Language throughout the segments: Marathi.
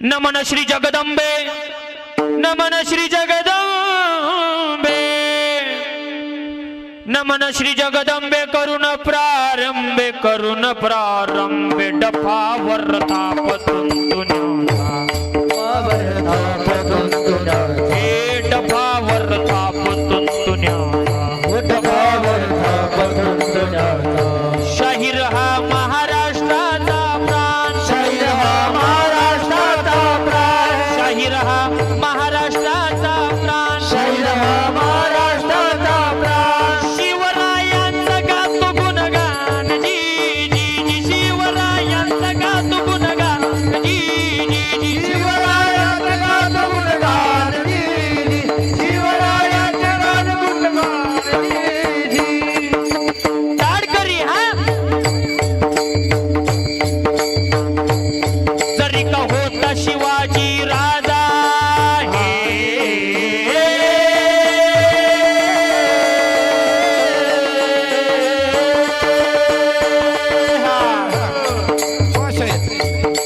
नमन श्री जगदंबे, नमन श्री जगदंबे, नमन श्री जगदंबे। करुण प्रारंभे, करुण प्रारंभे, डफावर तापतून हे डफावर तापतून शाहीर हा महाराष्ट्राचा प्राण, शाहीर हा महाराष्ट्राचा प्राण, शाहीर हा महाराष्ट्राचा प्राण, शाहीर हा महाराष्ट्राचा प्राण। शिवरायांचं गातो गुणगान, जी जी जी, शिवरायांचं गातो गुणगान, जी जी जी, शिवरायांचं गाणं गुणगान, जी जी, शिवरायांचं गाणं गुणगान, जी जी। ताडकरी हा जरी का होता शिवाजी राजा,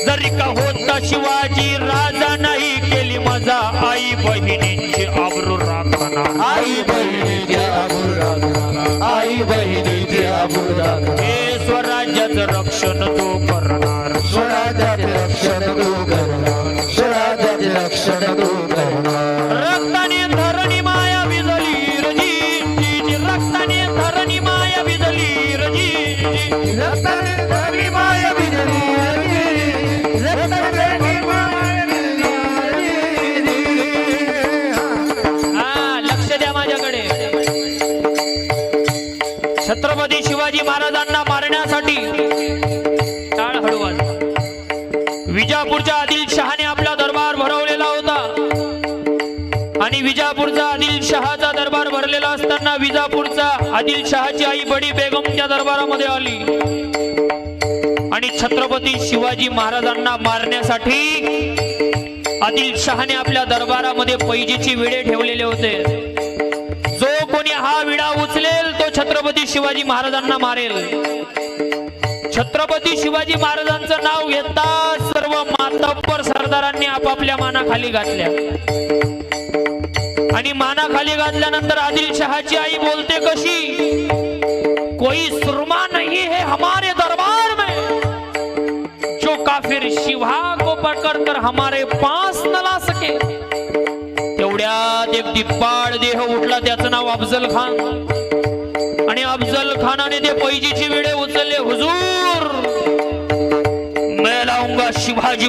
जरी का होता शिवाजी राजा, नाही केली मजा आई बहिणींची आबरू राखणार, आई बहिणीचे आबरू राखणार, आई बहिणीचे आबरू राखणार। हे स्वराज्याचं रक्षण तो करणार, स्वराज्याचे रक्षण तू करणार, स्वराज्याचे रक्षण तू करणार। रक्ताने धरणी माया विजली रजी, जी जी, रक्ताने धरणी माया विजली रजी, जी। रत्नाने धरणी माया बिजली, रत्नाने धरणी माया बिजली। हा, लक्ष द्या माझ्याकडे। छत्रपती शिवाजी महाराजांना मारण्यासाठी टाळ हळूवाज विजापूरच्या आदिलशहाने आपला दरबार भरवलेला होता आणि विजापूरचा आदिलशहाचा दरबार भरलेला असताना विजापूरचा आदिलशहाची आई बडी बेगम त्या दरबारामध्ये आली आणि छत्रपती शिवाजी महाराजांना मारण्यासाठी आदिलशहाने आपल्या दरबारामध्ये पैजेची विडे ठेवलेले होते। जो कोणी हा विडा उचलेल तो छत्रपती शिवाजी महाराजांना मारेल। छत्रपती शिवाजी महाराजांचं नाव घेता सर्व मातब्बर सरदारांनी आपापल्या मानाखाली घातल्या आणि मानाखाली घातल्यानंतर आदिलशहाची आई बोलते कशी, कोई सुरमा नहीं है हमारे दरबार में जो काफिर शिवा को पकड़कर हमारे पास न ला सके। तेवढ्यात एक दिप्पाड देह उठला, त्याचं नाव अफजल खान आणि अफजल खानाने ते पैजीची विडे उचलले। हुजूर, मैं लाऊंगा शिवाजी